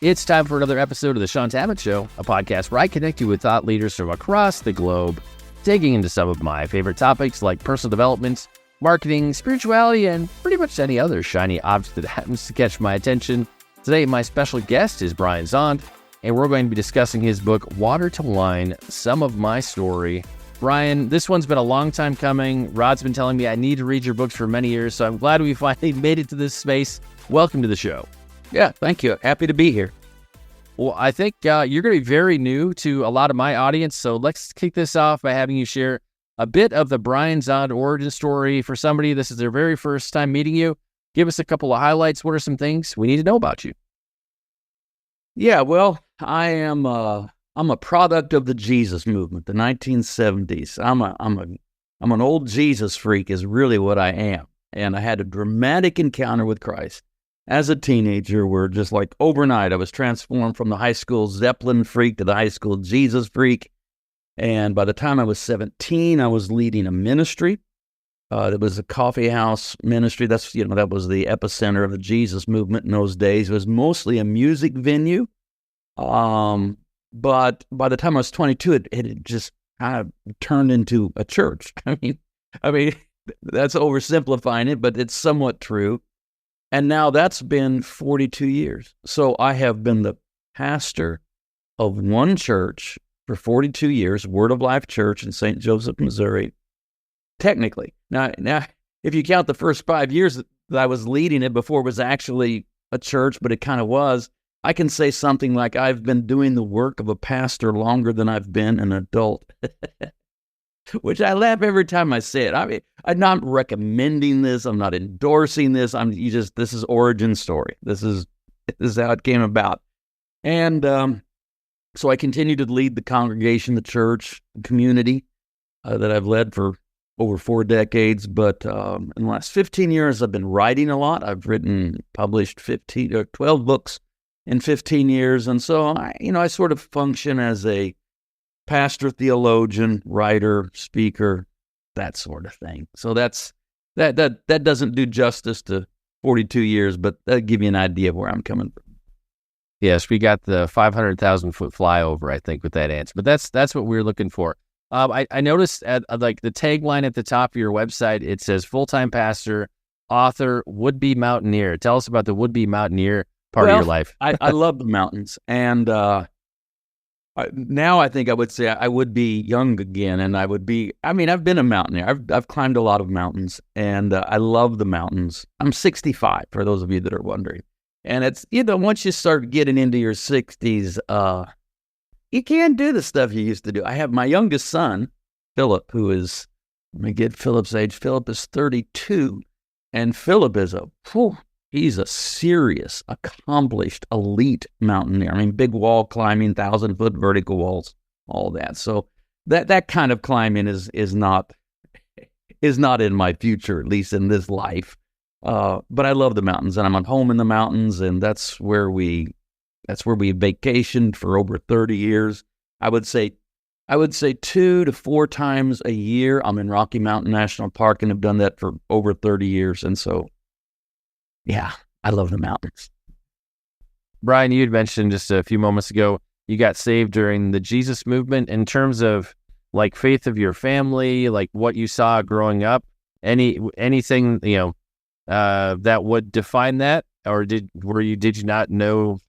It's time for another episode of the Shaun Tabatt Show, a podcast where I connect you with thought leaders from across the globe, digging into some of my favorite topics like personal development, marketing, spirituality, and pretty much any other shiny object that happens to catch my attention. Today, my special guest is Brian Zahnd, and we're going to be discussing his book, Water to Wine, Some of My Story. Brian, this one's been a long time coming. Rod's been telling me I need to read your books for many years, so I'm glad we finally made it to this space. Welcome to the show. Yeah, thank you. Happy to be here. Well, I think you're going to be very new to a lot of my audience, so let's kick this off by having you share a bit of the Brian Zahnd origin story for somebody. This is their very first time meeting you. Give us a couple of highlights. What are some things we need to know about you? Yeah, well, I'm a product of the Jesus movement, the 1970s. I'm an old Jesus freak is really what I am. And I had a dramatic encounter with Christ. As a teenager, where just like overnight, I was transformed from the high school Zeppelin freak to the high school Jesus freak. And by the time I was 17, I was leading a ministry. It was a coffee house ministry. That was the epicenter of the Jesus movement in those days. It was mostly a music venue. But by the time I was 22, it just kind of turned into a church. I mean, that's oversimplifying it, but it's somewhat true. And now that's been 42 years. So I have been the pastor of one church for 42 years, Word of Life Church in St. Joseph, Missouri. Technically. Now, if you count the first 5 years that I was leading it before it was actually a church, but it kind of was, I can say something like I've been doing the work of a pastor longer than I've been an adult. Which I laugh every time I say it. I mean, I'm not recommending this. I'm not endorsing this. This is origin story. This is how it came about. And so I continue to lead the congregation, the church, the community that I've led for over 4 decades. But in the last 15 years, I've been writing a lot. I've published 12 books in 15 years. And so I sort of function as a pastor, theologian, writer, speaker, that sort of thing. So that doesn't do justice to 42 years, but that'll give you an idea of where I'm coming from. Yes, we got the 500,000 foot flyover, I think, with that answer. But that's what we're looking for. I noticed at like the tagline at the top of your website, it says full-time pastor, author, would-be mountaineer. Tell us about the would-be mountaineer part of your life. I love the mountains, and now I think I would say I would be young again, and I've been a mountaineer. I've climbed a lot of mountains, and I love the mountains. I'm 65, for those of you that are wondering. And it's, once you start getting into your 60s, you can't do the stuff you used to do. I have my youngest son, Philip, let me get Philip's age. Philip is 32, and Philip is he's a serious, accomplished, elite mountaineer. I mean, big wall climbing, 1,000-foot vertical walls, all that. So that kind of climbing is not in my future, at least in this life. But I love the mountains, and I'm at home in the mountains, and that's where we vacationed for over 30 years. I would say 2 to 4 times a year. I'm in Rocky Mountain National Park and have done that for over 30 years, and so. Yeah, I love the mountains. Brian, you had mentioned just a few moments ago, you got saved during the Jesus movement. In terms of like faith of your family, like what you saw growing up, anything, that would define that? Or did you not know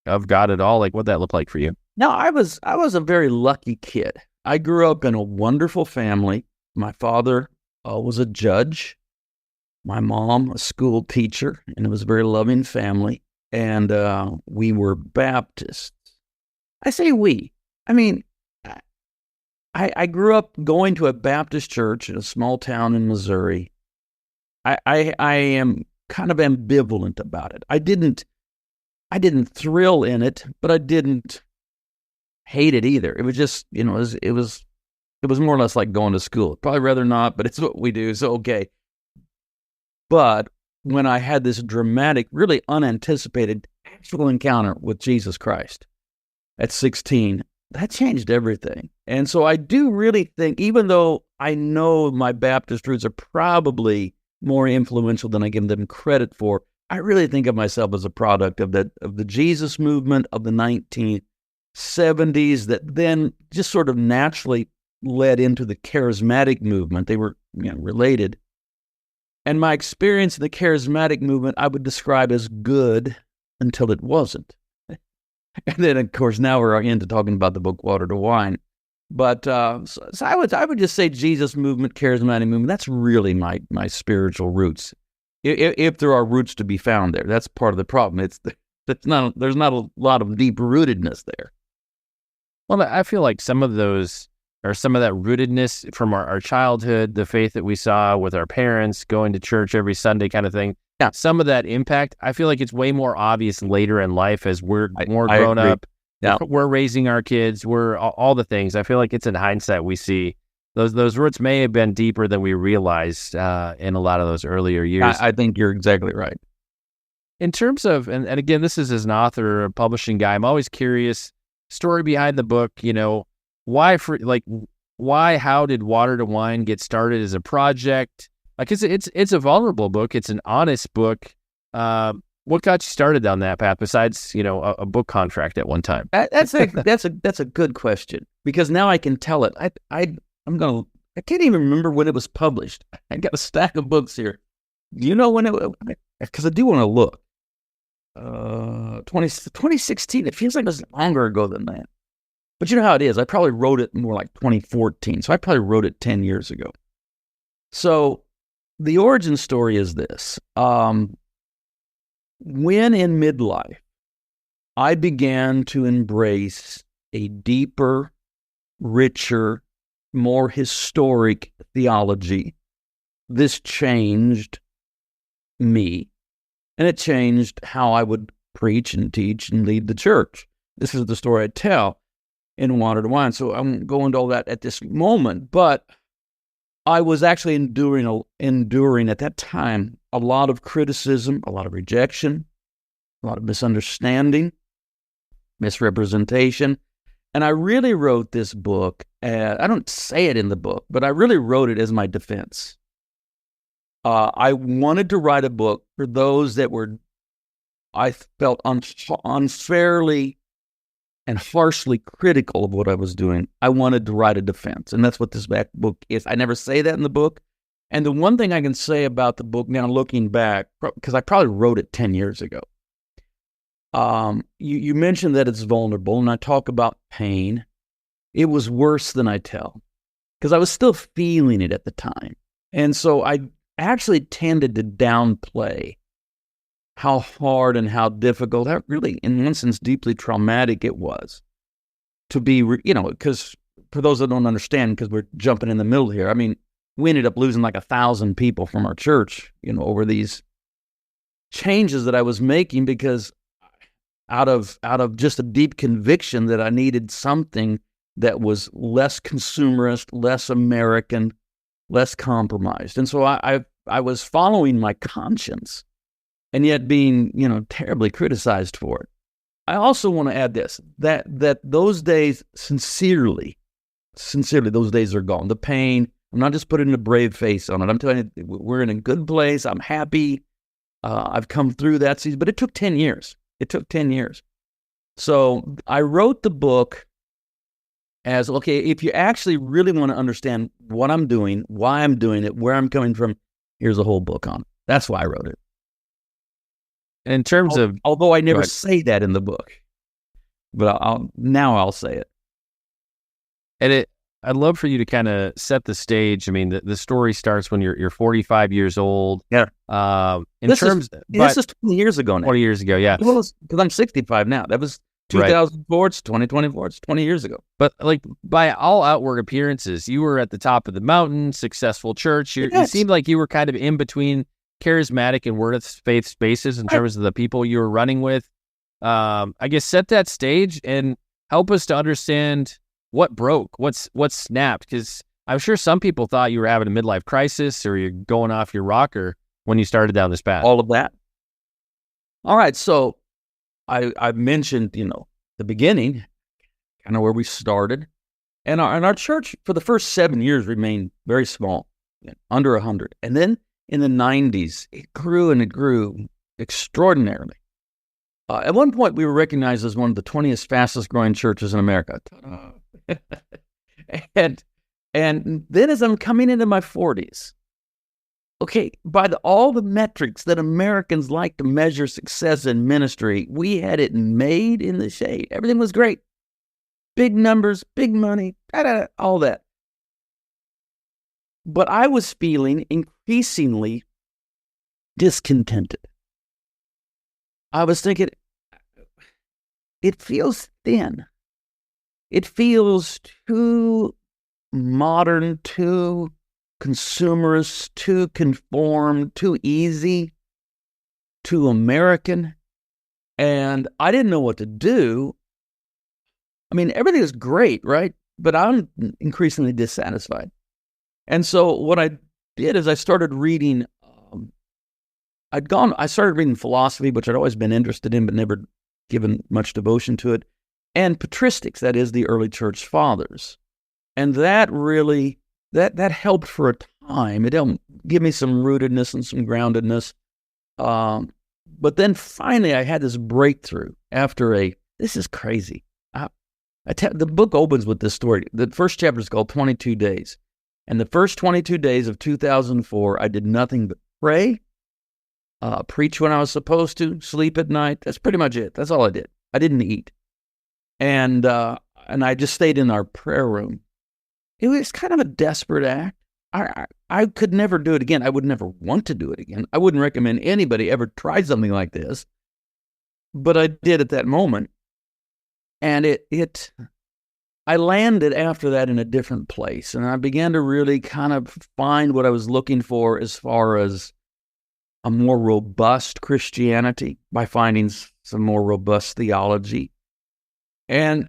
of God at all? Like what that looked like for you? No, I was a very lucky kid. I grew up in a wonderful family. My father was a judge. My mom, a school teacher, and it was a very loving family. And we were Baptists. I say we. I mean, I grew up going to a Baptist church in a small town in Missouri. I am kind of ambivalent about it. I didn't thrill in it, but I didn't hate it either. It was just, it was more or less like going to school. Probably rather not, but it's what we do, so okay. But when I had this dramatic, really unanticipated actual encounter with Jesus Christ at 16, that changed everything. And so I do really think, even though I know my Baptist roots are probably more influential than I give them credit for, I really think of myself as a product of the Jesus movement of the 1970s that then just sort of naturally led into the charismatic movement. They were related. And my experience in the charismatic movement, I would describe as good until it wasn't. And then, of course, now we're into talking about the book Water to Wine. But so I would just say Jesus movement, charismatic movement, that's really my spiritual roots. If there are roots to be found there, that's part of the problem. There's not a lot of deep rootedness there. Well, I feel like some of those, or some of that rootedness from our childhood, the faith that we saw with our parents, going to church every Sunday kind of thing, yeah. Some of that impact, I feel like it's way more obvious later in life as we're more grown up. Yeah. We're raising our kids, we're all the things. I feel like it's in hindsight we see those roots may have been deeper than we realized in a lot of those earlier years. I think you're exactly right. In terms of, and again, this is as an author, a publishing guy, I'm always curious, story behind the book, how did Water to Wine get started as a project? Like it's a vulnerable book. It's an honest book. What got you started down that path besides, a book contract at one time? That's a good question, because now I can tell it. I can't even remember when it was published. I got a stack of books here. Do you know when because I do want to look. 2016. It feels like it was longer ago than that. But you know how it is. I probably wrote it more like 2014. So I probably wrote it 10 years ago. So the origin story is this. When in midlife, I began to embrace a deeper, richer, more historic theology. This changed me, and it changed how I would preach and teach and lead the church. This is the story I tell in Water to Wine. So I'm going to all that at this moment, but I was actually enduring at that time a lot of criticism, a lot of rejection, a lot of misunderstanding, misrepresentation. And I really wrote this book, I don't say it in the book, but I really wrote it as my defense. I wanted to write a book for those that I felt unfairly and harshly critical of what I was doing. I wanted to write a defense, and that's what this book is. I never say that in the book. And the one thing I can say about the book now, looking back, because I probably wrote it 10 years ago, you mentioned that it's vulnerable, and I talk about pain. It was worse than I tell, because I was still feeling it at the time. And so I actually tended to downplay how hard and how difficult, how really, in one sense, deeply traumatic it was to be, because for those that don't understand, because we're jumping in the middle here, I mean, we ended up losing like 1,000 people from our church, over these changes that I was making, because out of just a deep conviction that I needed something that was less consumerist, less American, less compromised. And so I was following my conscience, and yet being, terribly criticized for it. I also want to add this, that those days, sincerely, those days are gone. The pain, I'm not just putting a brave face on it. I'm telling you, we're in a good place. I'm happy. I've come through that season, but it took 10 years. So I wrote the book as, okay, if you actually really want to understand what I'm doing, why I'm doing it, where I'm coming from, here's a whole book on it. That's why I wrote it. In terms of, although I never say that in the book, but I'll say it. And I'd love for you to kind of set the stage. I mean, the story starts when you're 45 years old. Yeah. This is 20 years ago now. 20 years ago, yeah. Because I'm 65 now. That was 2004. It's 2024. It's 20 years ago. But like by all outward appearances, you were at the top of the mountain, successful church. You seemed like you were kind of in between charismatic and word of faith spaces in terms of the people you were running with. I guess set that stage and help us to understand what broke, what snapped, because I'm sure some people thought you were having a midlife crisis or you're going off your rocker when you started down this path. All of that. All right, so I mentioned, the beginning, kind of where we started, and our church for the first 7 years remained very small, under 100, and then in the 90s, it grew and it grew. extraordinarily. At one point, we were recognized as one of the 20th fastest growing churches in America. and then as I'm coming into my 40s, okay, by all the metrics that Americans like to measure success in ministry, we had it made in the shade. Everything was great. Big numbers, big money, all that. But I was feeling increasingly discontented. I was thinking, it feels thin. It feels too modern, too consumerist, too conformed, too easy, too American. And I didn't know what to do. I mean, everything is great, right? But I'm increasingly dissatisfied. And so what I did is I started reading, I started reading philosophy, which I'd always been interested in, but never given much devotion to it, and patristics, that is the early church fathers. And that really, that helped for a time. It helped give me some rootedness and some groundedness. But then finally I had this breakthrough after this is crazy. The book opens with this story. The first chapter is called 22 Days. And the first 22 days of 2004, I did nothing but pray, preach when I was supposed to, sleep at night. That's pretty much it. That's all I did. I didn't eat. And I just stayed in our prayer room. It was kind of a desperate act. I could never do it again. I would never want to do it again. I wouldn't recommend anybody ever try something like this. But I did at that moment. And I landed after that in a different place. And I began to really kind of find what I was looking for as far as a more robust Christianity by finding some more robust theology. And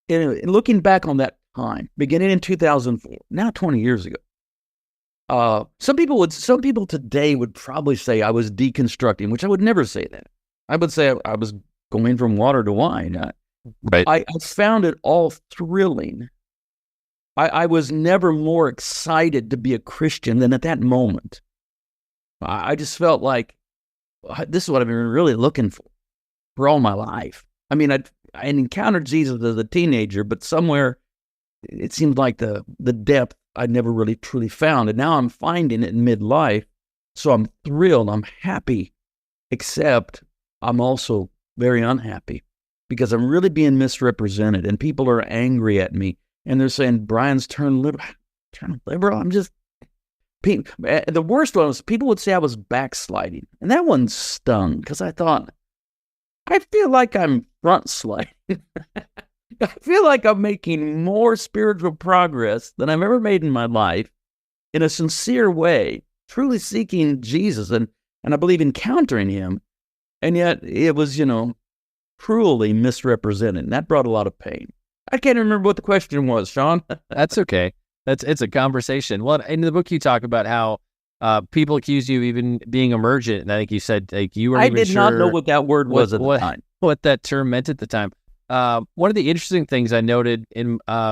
looking back on that time, beginning in 2004, now 20 years ago, some people today would probably say I was deconstructing, which I would never say that. I would say I was going from water to wine. Right. I found it all thrilling. I was never more excited to be a Christian than at that moment. I just felt like this is what I've been really looking for all my life. I mean, I encountered Jesus as a teenager, but somewhere it seemed like the depth I'd never really truly found. And now I'm finding it in midlife. So I'm thrilled. I'm happy, except I'm also very unhappy because I'm really being misrepresented and people are angry at me and they're saying, Brian's turned liberal. I'm just, the worst one was people would say I was backsliding. And that one stung because I thought, I feel like I'm front sliding. I feel like I'm making more spiritual progress than I've ever made in my life in a sincere way, truly seeking Jesus and I believe encountering him. And yet it was, cruelly misrepresented. And that brought a lot of pain. I can't remember what the question was, Shaun. That's okay. It's a conversation. Well, in the book you talk about how people accuse you of even being emergent. And I think you said you weren't even sure. I did not know what that word was at the time. What that term meant at the time. One of the interesting things I noted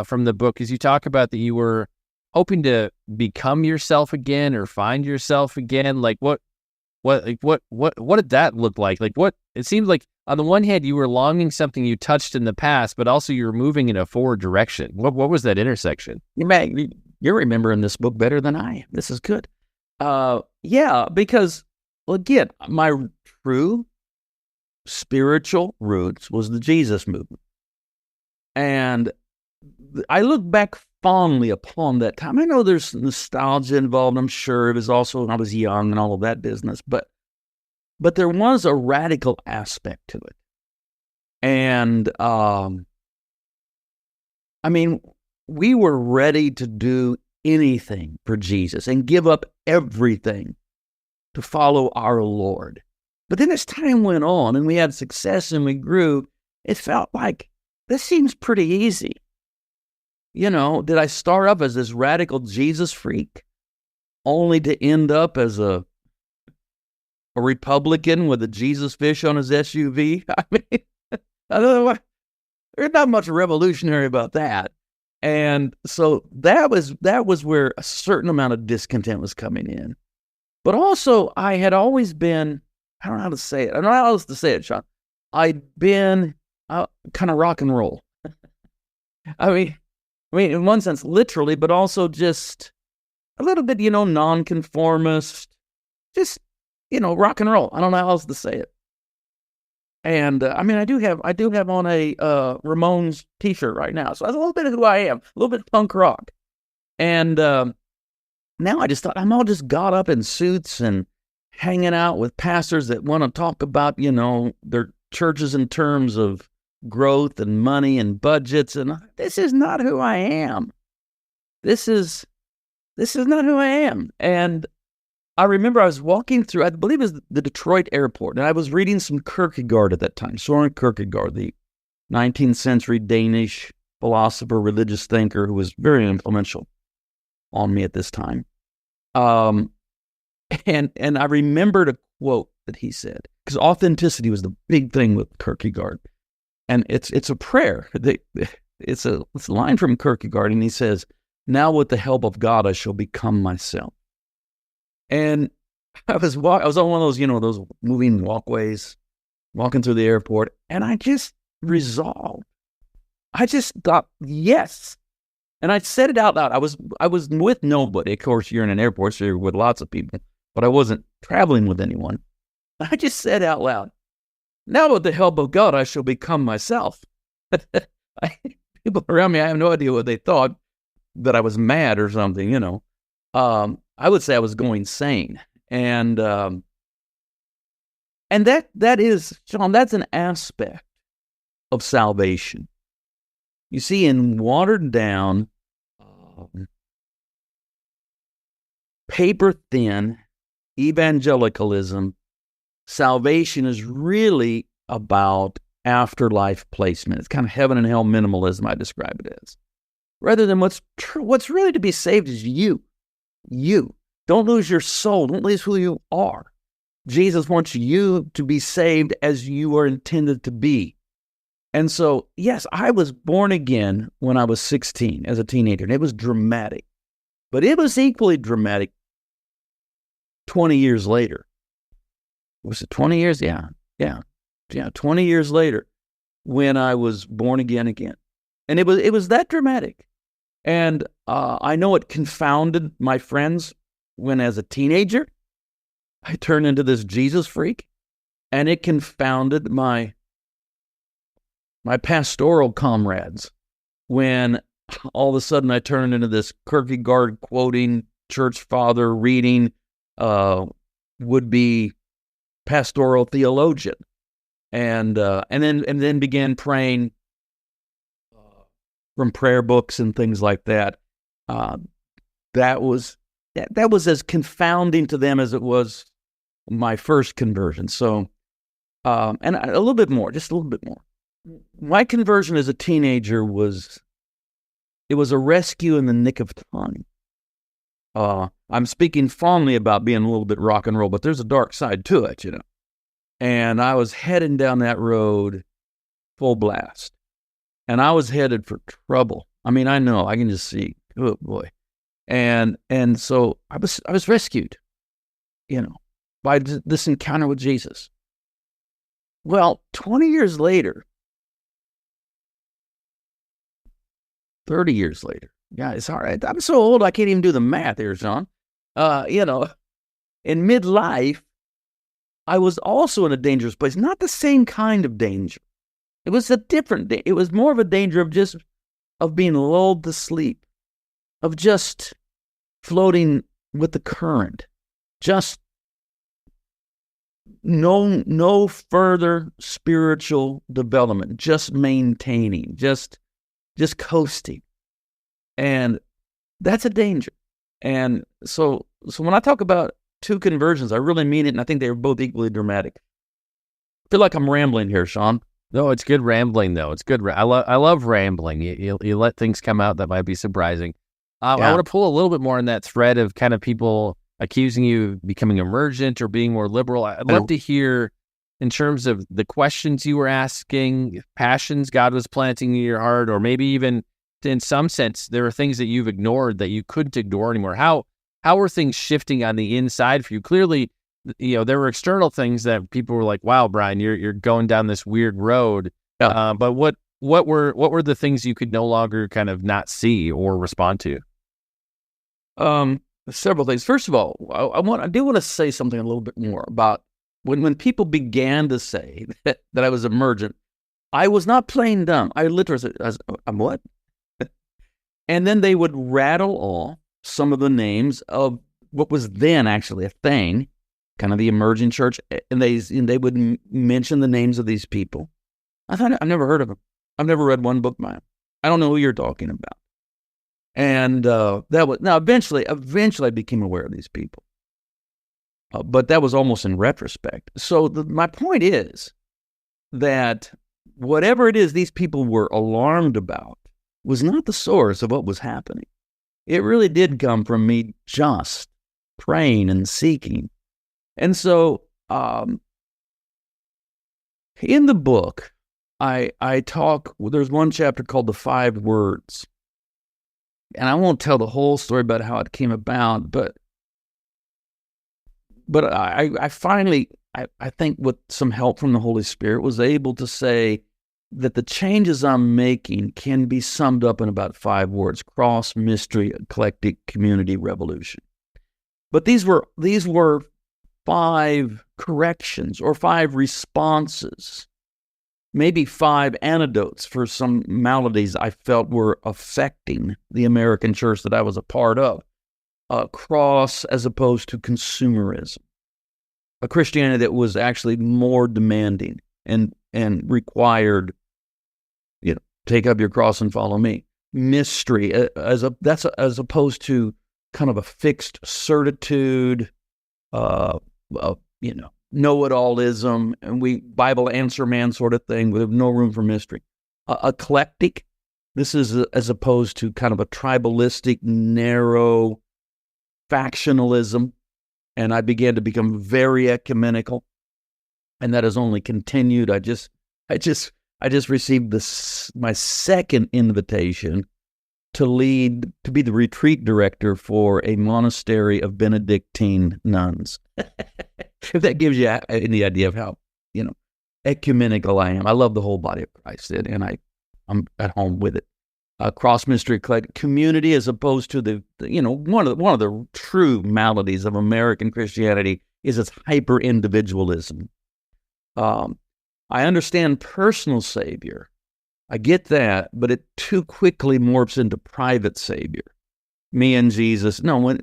from the book is you talk about that you were hoping to become yourself again or find yourself again. Like what did that look like? Like it seemed like on the one hand you were longing something you touched in the past, but also you were moving in a forward direction. What was that intersection? You're remembering this book better than I am. This is good. Yeah, because again, my true spiritual roots was the Jesus movement. And I look back fondly upon that time. I know there's nostalgia involved, I'm sure. It was also when I was young and all of that business, but there was a radical aspect to it. And we were ready to do anything for Jesus and give up everything to follow our Lord. But then as time went on and we had success and we grew, it felt like this seems pretty easy. Did I start up as this radical Jesus freak only to end up as a Republican with a Jesus fish on his SUV? I mean, I don't know, there's not much revolutionary about that. And so that was where a certain amount of discontent was coming in. But also, I had always been, I don't know how to say it. I don't know how else to say it, Shaun. I'd been kind of rock and roll. I mean, in one sense, literally, but also just a little bit, nonconformist, just, rock and roll. I don't know how else to say it. And I do have on a Ramones t-shirt right now. So that's a little bit of who I am, a little bit punk rock. And now I just thought I'm all just got up in suits and hanging out with pastors that want to talk about, their churches in terms of growth and money and budgets. And this is not who I am. This is not who I am. And I remember I was walking through, I believe it was the Detroit airport, and I was reading some Kierkegaard at that time, Søren Kierkegaard, the 19th century Danish philosopher, religious thinker who was very influential on me at this time. And I remembered a quote that he said, because authenticity was the big thing with Kierkegaard. And it's a prayer. It's a line from Kierkegaard, and he says, "Now with the help of God, I shall become myself." And I was on one of those, those moving walkways, walking through the airport, and I just resolved. I just thought, yes. And I said it out loud. I was with nobody. Of course, you're in an airport, so you're with lots of people, but I wasn't traveling with anyone. I just said out loud, "Now with the help of God, I shall become myself." People around me, I have no idea what they thought, that I was mad or something, I would say I was going sane. And that is, Shaun, that's an aspect of salvation. You see, in watered down, paper thin evangelicalism, salvation is really about afterlife placement. It's kind of heaven and hell minimalism, I describe it as. Rather than what's really to be saved is you. You. Don't lose your soul. Don't lose who you are. Jesus wants you to be saved as you are intended to be. And so, yes, I was born again when I was 16 as a teenager, and it was dramatic. But it was equally dramatic 20 years later. Was it 20 years? Yeah, 20 years later when I was born again. And it was that dramatic. And I know it confounded my friends when, as a teenager, I turned into this Jesus freak. And it confounded my pastoral comrades when all of a sudden I turned into this Kierkegaard quoting, church father reading, would-be pastoral theologian. And then began praying from prayer books and things like that. That was as confounding to them as it was my first conversion. So, and a little bit more, just a little bit more. My conversion as a teenager was a rescue in the nick of time. I'm speaking fondly about being a little bit rock and roll, but there's a dark side to it, And I was heading down that road full blast. And I was headed for trouble. I mean, I know, I can just see, oh boy. And so I was rescued, by this encounter with Jesus. Well, 20 years later, 30 years later, yeah, it's hard. I'm so old, I can't even do the math here, Shaun. In midlife, I was also in a dangerous place, not the same kind of danger. It was a different it was more of a danger of being lulled to sleep, of just floating with the current, just no further spiritual development, just maintaining, just coasting. And that's a danger. And so when I talk about two conversions, I really mean it, and I think they were both equally dramatic. I feel like I'm rambling here, Shaun. No, it's good rambling, though. It's good. I love rambling. You let things come out that might be surprising. I want to pull a little bit more on that thread of kind of people accusing you of becoming emergent or being more liberal. I'd love to hear, in terms of the questions you were asking, passions God was planting in your heart, or maybe even in some sense, there are things that you've ignored that you couldn't ignore anymore. How how are things shifting on the inside for you? Clearly, there were external things that people were like, "Wow, Brian, you're going down this weird road." Yeah. But what were the things you could no longer kind of not see or respond to? Several things. First of all, I do want to say something a little bit more about when people began to say that I was emergent. I was not playing dumb. I literally said, "I'm what?" And then they would rattle off some of the names of what was then actually a thing, kind of the emerging church, and they would mention the names of these people. I thought, I've never heard of them. I've never read one book by them. I don't know who you're talking about. And eventually I became aware of these people, but that was almost in retrospect. So my point is that whatever it is these people were alarmed about was not the source of what was happening. It really did come from me just praying and seeking. And so in the book, I talk, there's one chapter called The 5 Words. And I won't tell the whole story about how it came about, but I finally, I think with some help from the Holy Spirit, was able to say that the changes I'm making can be summed up in about 5 words: cross, mystery, eclectic, community, revolution. But these were 5 corrections or 5 responses, maybe 5 antidotes for some maladies I felt were affecting the American church that I was a part of. Cross as opposed to consumerism. A Christianity that was actually more demanding and required, take up your cross and follow me. Mystery as opposed to kind of a fixed certitude, know-it-allism, and Bible answer man sort of thing with no room for mystery. Eclectic, this is as opposed to kind of a tribalistic, narrow factionalism, and I began to become very ecumenical, and that has only continued. I just received my second invitation to be the retreat director for a monastery of Benedictine nuns. If that gives you any idea of how, ecumenical I am. I love the whole body of Christ, and I'm at home with it. Cross, mystery, eclectic, community, as opposed to one of the true maladies of American Christianity is its hyper individualism. I understand personal savior. I get that, but it too quickly morphs into private savior. Me and Jesus. No,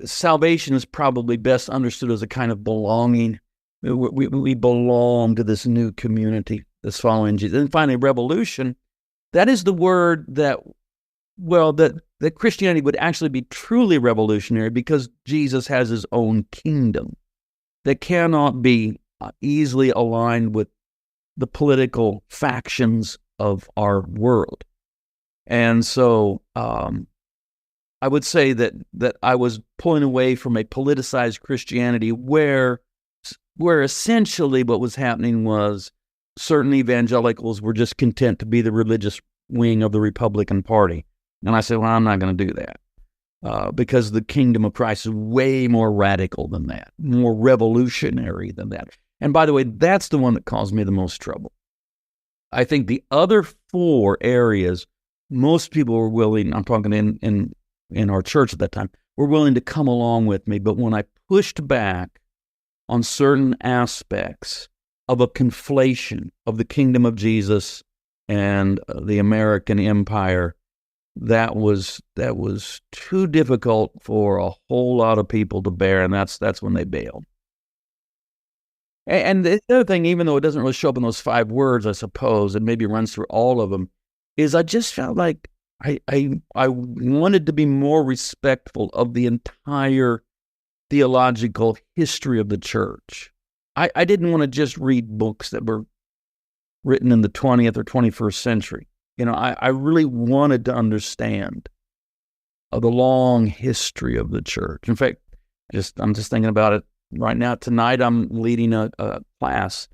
salvation is probably best understood as a kind of belonging. We belong to this new community that's following Jesus. And finally, revolution. That is the word that Christianity would actually be truly revolutionary because Jesus has his own kingdom that cannot be easily aligned with the political factions of our world. And so I would say that I was pulling away from a politicized Christianity where essentially what was happening was certain evangelicals were just content to be the religious wing of the Republican Party. And I said, well, I'm not going to do that because the kingdom of Christ is way more radical than that, more revolutionary than that. And by the way, that's the one that caused me the most trouble. I think the other 4 areas, most people were willing, I'm talking in our church at that time, were willing to come along with me. But when I pushed back on certain aspects of a conflation of the kingdom of Jesus and the American empire, that was too difficult for a whole lot of people to bear, and that's when they bailed. And the other thing, even though it doesn't really show up in those 5 words, I suppose, and maybe runs through all of them, is I just felt like I wanted to be more respectful of the entire theological history of the church. I didn't want to just read books that were written in the 20th or 21st century. I really wanted to understand the long history of the church. In fact, I'm just thinking about it right now. Tonight, I'm leading a class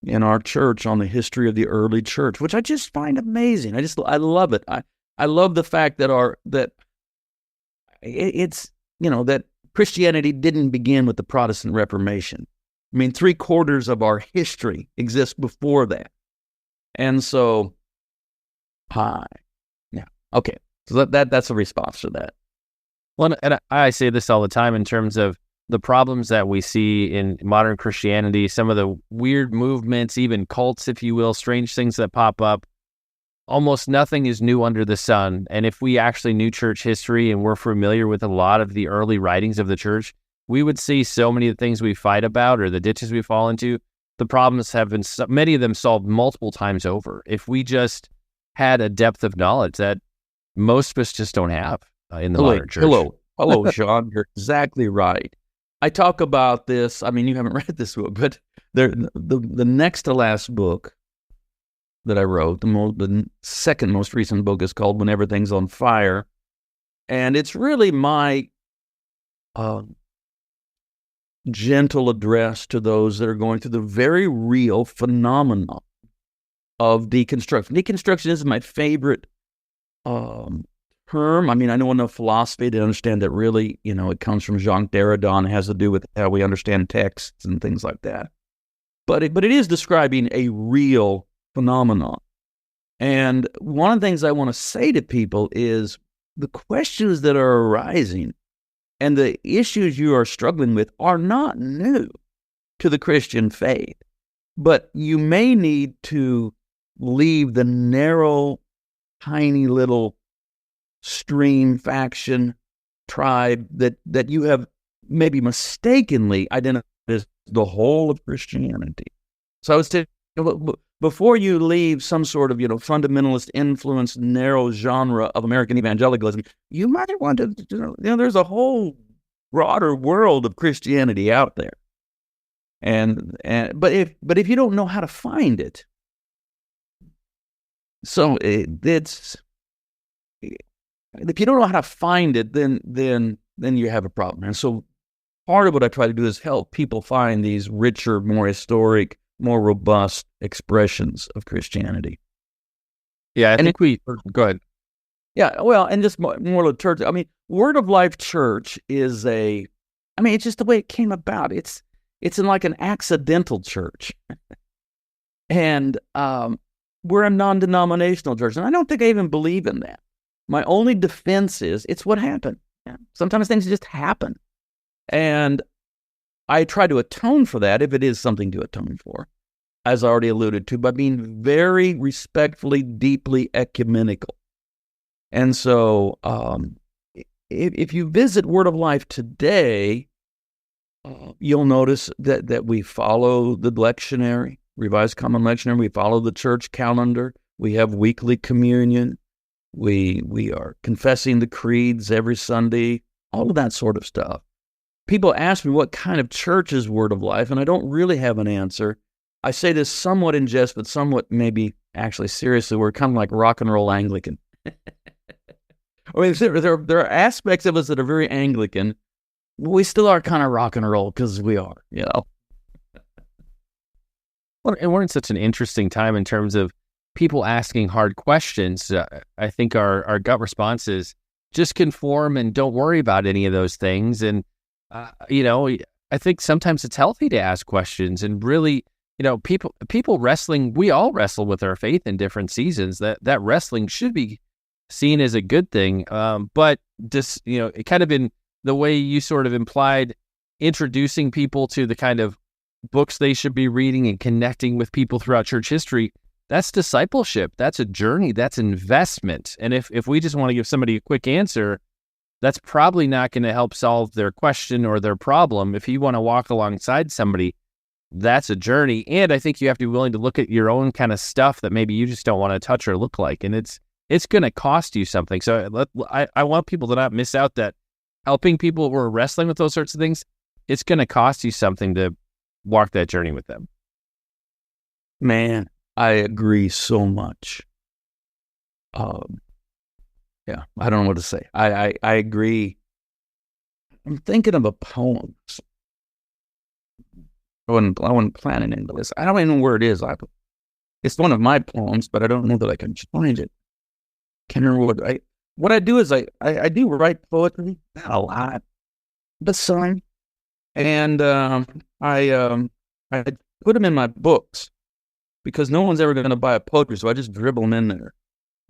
in our church on the history of the early church, which I just find amazing. I love it. I love the fact that it's that Christianity didn't begin with the Protestant Reformation. I mean, 3/4 of our history exists before that. And so, yeah, okay. So that's a response to that. Well, and I say this all the time in terms of the problems that we see in modern Christianity, some of the weird movements, even cults, if you will, strange things that pop up. Almost nothing is new under the sun. And if we actually knew church history and we're familiar with a lot of the early writings of the church, we would see so many of the things we fight about or the ditches we fall into. The problems have been, many of them solved multiple times over. If we just had a depth of knowledge that most of us just don't have in the modern church. Hello, Shaun. You're exactly right. I talk about this. I mean, you haven't read this book, but the next to last book that I wrote, the second most recent book, is called When Everything's on Fire. And it's really my gentle address to those that are going through the very real phenomenon of deconstruction. Deconstruction is my favorite term. I mean, I know enough philosophy to understand that really, it comes from Jean Derrida. It has to do with how we understand texts and things like that. But it is describing a real phenomenon. And one of the things I want to say to people is the questions that are arising and the issues you are struggling with are not new to the Christian faith. But you may need to leave the narrow, tiny little stream, faction, tribe that you have maybe mistakenly identified as the whole of Christianity. So I was saying, before you leave some sort of, fundamentalist influenced narrow genre of American evangelicalism, you might want to, there's a whole broader world of Christianity out there. But if you don't know how to find it, so it's if you don't know how to find it, then you have a problem. And so part of what I try to do is help people find these richer, more historic, more robust expressions of Christianity. Yeah, I think go ahead. Yeah, well, and just more liturgy. I mean, Word of Life Church is it's just the way it came about. It's in like an accidental church. And we're a non-denominational church, and I don't think I even believe in that. My only defense is it's what happened. Yeah. Sometimes things just happen. And I try to atone for that, if it is something to atone for, as I already alluded to, by being very respectfully, deeply ecumenical. And so if you visit Word of Life today, you'll notice that we follow the lectionary, Revised Common Lectionary. We follow the church calendar. We have weekly communion. We are confessing the creeds every Sunday, all of that sort of stuff. People ask me what kind of church is Word of Life, and I don't really have an answer. I say this somewhat in jest, but somewhat maybe actually seriously. We're kind of like rock and roll Anglican. I mean, there are aspects of us that are very Anglican. We still are kind of rock and roll because we are, Well, and we're in such an interesting time in terms of people asking hard questions. I think our gut response is just conform and don't worry about any of those things. And, I think sometimes it's healthy to ask questions and really, people wrestling, we all wrestle with our faith in different seasons. That wrestling should be seen as a good thing. But just, it kind of been the way you sort of implied, introducing people to the kind of books they should be reading and connecting with people throughout church history. That's discipleship. That's a journey. That's investment. And if we just want to give somebody a quick answer, that's probably not going to help solve their question or their problem. If you want to walk alongside somebody, that's a journey. And I think you have to be willing to look at your own kind of stuff that maybe you just don't want to touch or look like. And it's going to cost you something. So I want people to not miss out that helping people who are wrestling with those sorts of things, it's going to cost you something to walk that journey with them. Man, I agree so much. Yeah, I don't know what to say. I agree. I'm thinking of a poem. I wasn't planning into this. I don't even know where it is. It's one of my poems, but I don't know that I can find it. Can't remember what I do is I do write poetry, not a lot, the sun. And I put them in my books because no one's ever going to buy a poetry, so I just dribble them in there.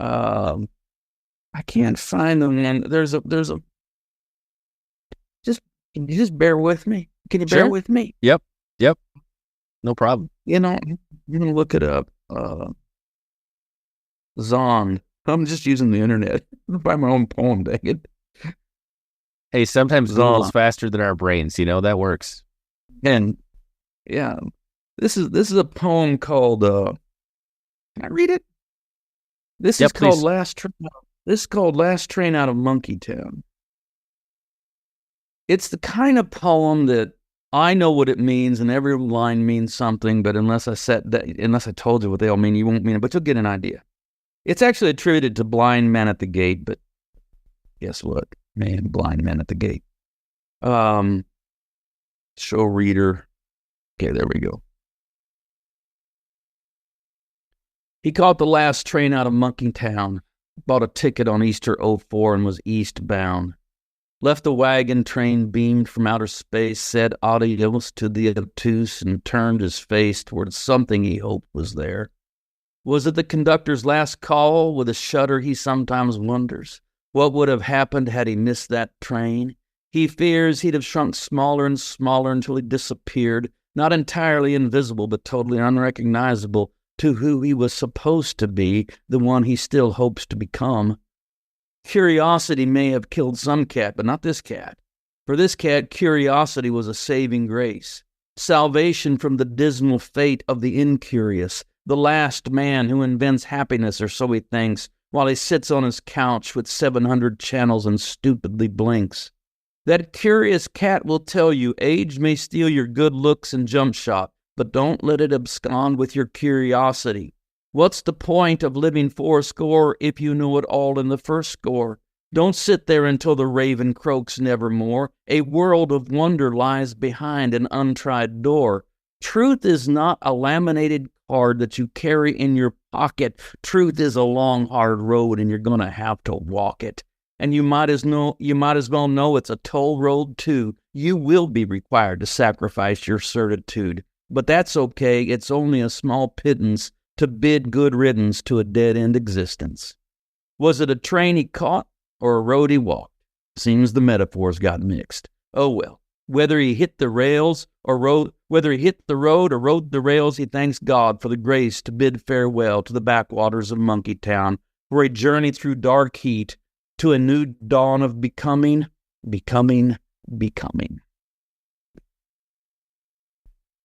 I can't find them, and there's a. Can you just bear with me? Can you bear with me? Yep. No problem. You know, you're gonna look it up. Zahnd. I'm just using the internet to find my own poem. Dang it. Hey, sometimes Google's faster than our brains. That works. And yeah, this is a poem called. Can I read it? This is called please. Last Train. This is called Last Train Out of Monkeytown. It's the kind of poem that I know what it means, and every line means something. But unless I told you what they all mean, you won't mean it. But you'll get an idea. It's actually attributed to Blind Man at the Gate. But guess what? Blind Man at the Gate. Show reader. Okay, there we go. He caught the last train out of Monkeytown, bought a ticket on Easter '04 and was eastbound. Left the wagon train beamed from outer space, said adios to the obtuse, and turned his face towards something he hoped was there. Was it the conductor's last call? With a shudder he sometimes wonders what would have happened had he missed that train. He fears he'd have shrunk smaller and smaller until he disappeared, not entirely invisible, but totally unrecognizable to who he was supposed to be, the one he still hopes to become. Curiosity may have killed some cat, but not this cat. For this cat, curiosity was a saving grace, salvation from the dismal fate of the incurious, the last man who invents happiness, or so he thinks, while he sits on his couch with 700 channels and stupidly blinks. That curious cat will tell you age may steal your good looks and jump shot, but don't let it abscond with your curiosity. What's the point of living fourscore if you know it all in the first score? Don't sit there until the raven croaks nevermore. A world of wonder lies behind an untried door. Truth is not a laminated card that you carry in your pocket. Truth is a long, hard road, and you're going to have to walk it. And you might as well know it's a toll road, too. You will be required to sacrifice your certitude. But that's okay. It's only a small pittance to bid good riddance to a dead-end existence. Was it a train he caught or a road he walked? Seems the metaphors got mixed. Oh well, whether he hit the road or rode the rails, he thanks God for the grace to bid farewell to the backwaters of Monkeytown, where he journeyed through dark heat to a new dawn of becoming.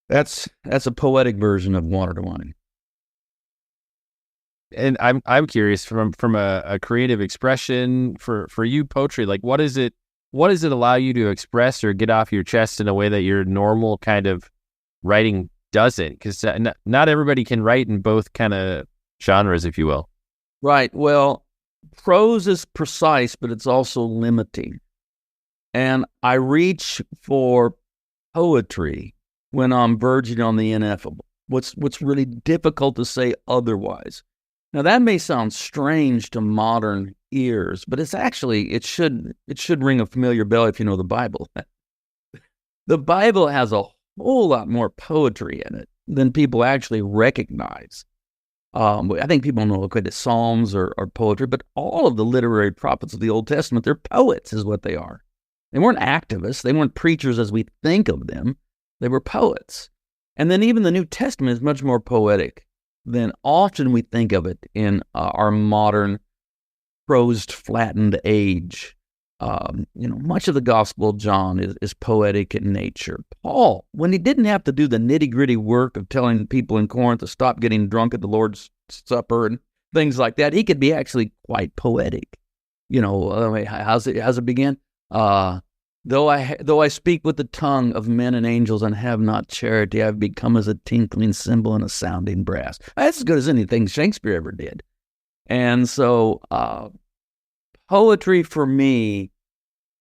That's a poetic version of Water to Wine. And I'm curious from a creative expression for you, poetry, like what does it allow you to express or get off your chest in a way that your normal kind of writing doesn't? Because not everybody can write in both kind of genres, if you will. Right. Well, prose is precise, but it's also limiting. And I reach for poetry when I'm verging on the ineffable. What's really difficult to say otherwise. Now that may sound strange to modern ears, but it should ring a familiar bell if you know the Bible. The Bible has a whole lot more poetry in it than people actually recognize. I think people know the Psalms are poetry, but all of the literary prophets of the Old Testament, they're poets is what they are. They weren't activists. They weren't preachers as we think of them. They were poets. And then even the New Testament is much more poetic than often we think of it in our modern prosed, flattened age. Much of the Gospel of John is poetic in nature. Paul, when he didn't have to do the nitty-gritty work of telling people in Corinth to stop getting drunk at the Lord's Supper and things like that, he could be actually quite poetic. How's it begin? Though I speak with the tongue of men and angels and have not charity, I've become as a tinkling cymbal and a sounding brass. That's as good as anything Shakespeare ever did. And so poetry for me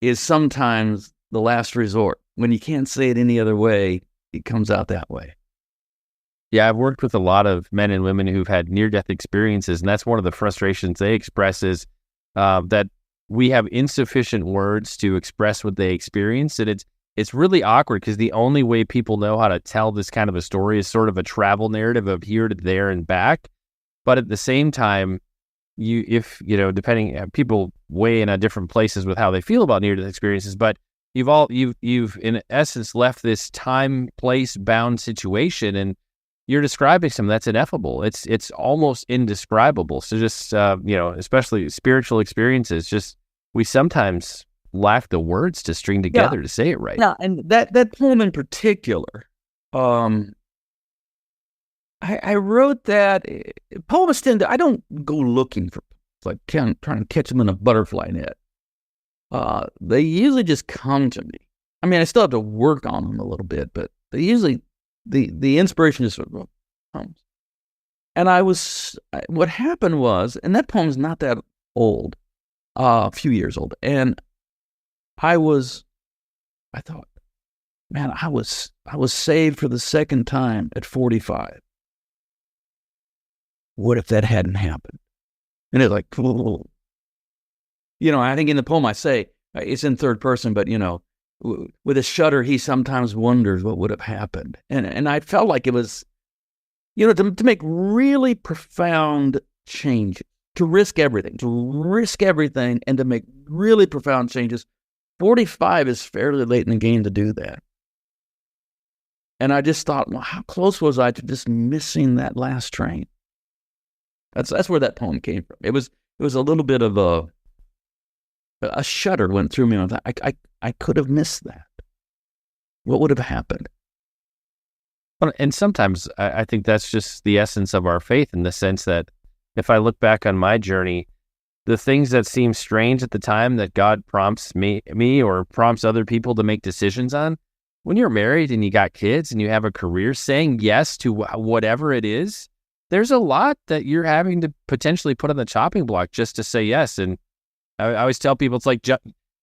is sometimes the last resort. When you can't say it any other way, it comes out that way. Yeah, I've worked with a lot of men and women who've had near-death experiences, and that's one of the frustrations they express is that we have insufficient words to express what they experience, and it's really awkward because the only way people know how to tell this kind of a story is sort of a travel narrative of here to there and back. But at the same time, depending, people weigh in on different places with how they feel about near-death experiences, but you've in essence left this time, place bound situation, and you're describing something that's ineffable. It's almost indescribable. So just, especially spiritual experiences, just, we sometimes lack the words to string together to say it right. Yeah, and that poem in particular, I wrote that. Poems I don't go looking for, like trying to catch them in a butterfly net. They usually just come to me. I mean, I still have to work on them a little bit, but they usually, the inspiration just sort of comes. And what happened was, and that poem's not that old, a few years old, and I thought, man, I was saved for the second time at 45. What if that hadn't happened? And it's like, I think in the poem I say, it's in third person, but, with a shudder, he sometimes wonders what would have happened. And I felt like it was, to make really profound changes, to risk everything, and to make really profound changes. 45 is fairly late in the game to do that. And I just thought, well, how close was I to just missing that last train? That's where that poem came from. It was a little bit of a shudder went through me. I could have missed that. What would have happened? And sometimes I think that's just the essence of our faith, in the sense that if I look back on my journey, the things that seem strange at the time that God prompts me or prompts other people to make decisions on, when you're married and you got kids and you have a career, saying yes to whatever it is, there's a lot that you're having to potentially put on the chopping block just to say yes. And I always tell people,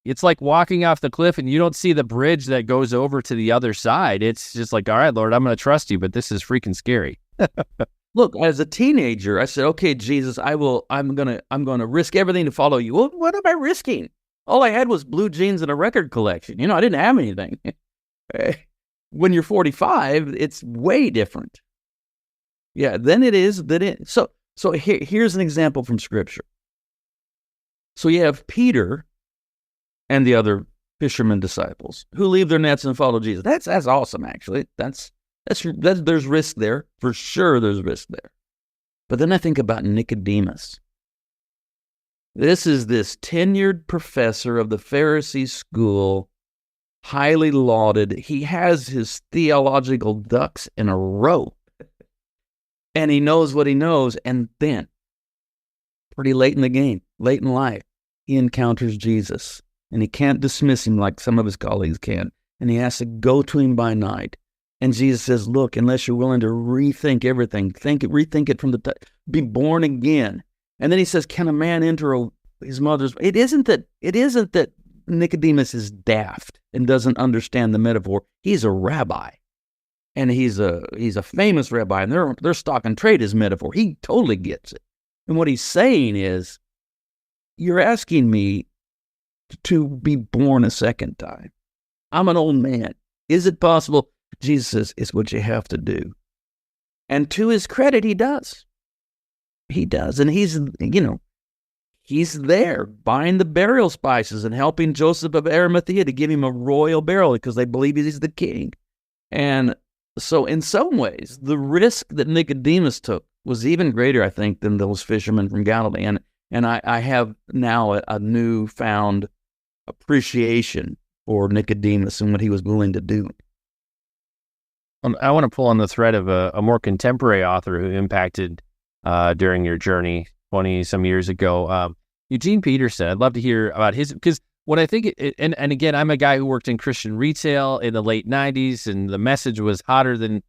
it's like walking off the cliff and you don't see the bridge that goes over to the other side. It's just like, all right, Lord, I'm going to trust you, but this is freaking scary. Look, as a teenager, I said, okay, Jesus, I'm going to risk everything to follow you. Well, what am I risking? All I had was blue jeans and a record collection. I didn't have anything. When you're 45, it's way different. Yeah, then it is that it. So here's an example from Scripture. So you have Peter and the other fishermen disciples who leave their nets and follow Jesus. That's awesome, actually. That's there's risk there for sure. There's risk there. But then I think about Nicodemus. This is this tenured professor of the Pharisee school, highly lauded. He has his theological ducks in a row. And he knows what he knows. And then, pretty late in the game, late in life, he encounters Jesus. And he can't dismiss him like some of his colleagues can. And he has to go to him by night. And Jesus says, look, unless you're willing to rethink everything, rethink it from be born again. And then he says, can a man enter his mother's? It isn't that Nicodemus is daft and doesn't understand the metaphor. He's a rabbi. And he's a famous rabbi, and their stock and trade is metaphor. He totally gets it. And what he's saying is, you're asking me to be born a second time. I'm an old man. Is it possible? Jesus says, it's what you have to do. And to his credit, he does. He does. And he's there buying the burial spices and helping Joseph of Arimathea to give him a royal burial because they believe he's the king. And so in some ways, the risk that Nicodemus took was even greater, I think, than those fishermen from Galilee. And I have now a newfound appreciation for Nicodemus and what he was willing to do. I want to pull on the thread of a more contemporary author who impacted during your journey 20-some years ago, Eugene Peterson. I'd love to hear about his, because what I think, and again, I'm a guy who worked in Christian retail in the late 90s, and the message was hotter than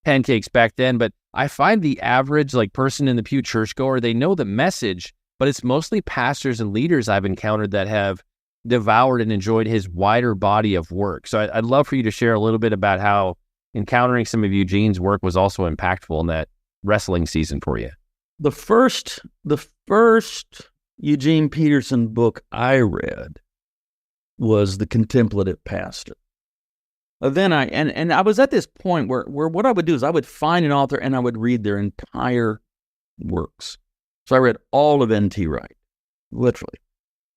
pancakes back then, but I find the average person in the pew churchgoer, they know the message, but it's mostly pastors and leaders I've encountered that have devoured and enjoyed his wider body of work. So I'd love for you to share a little bit about how encountering some of Eugene's work was also impactful in that wrestling season for you. The first Eugene Peterson book I read was The Contemplative Pastor. Then I was at this point where what I would do is I would find an author and I would read their entire works. So I read all of N.T. Wright, literally.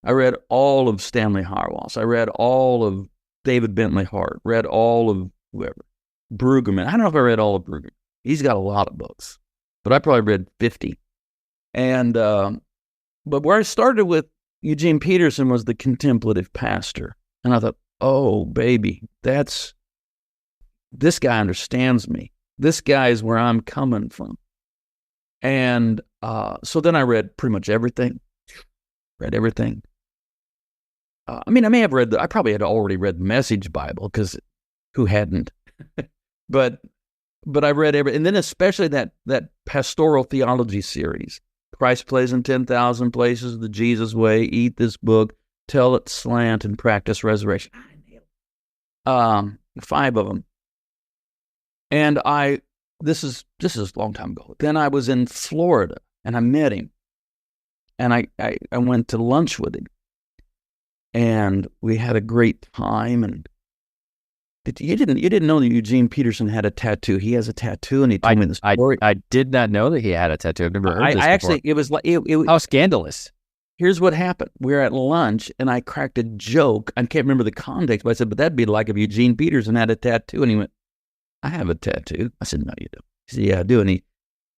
I read all of Stanley Hauerwas. I read all of David Bentley Hart. Read all of whoever. Brueggemann. I don't know if I read all of Brueggemann. He's got a lot of books, but I probably read 50. And but where I started with Eugene Peterson was The Contemplative Pastor, and I thought, oh baby, this guy understands me. This guy is where I'm coming from. And so then I read pretty much everything. Read everything. I probably had already read the Message Bible, because who hadn't? but I read everything, and then especially that pastoral theology series. Christ Plays in 10,000 Places, The Jesus Way, Eat This Book, Tell It Slant, and Practice Resurrection. 5 of them. And this is a long time ago. Then I was in Florida, and I met him. And I went to lunch with him. And we had a great time. And you didn't know that Eugene Peterson had a tattoo. He has a tattoo, and he told me the story. I did not know that he had a tattoo. I've never heard this before. It was like how scandalous. Here's what happened. We were at lunch, and I cracked a joke. I can't remember the context, but I said, but that'd be like if Eugene Peterson had a tattoo. And he went, I have a tattoo. I said, no, you don't. He said, yeah, I do. And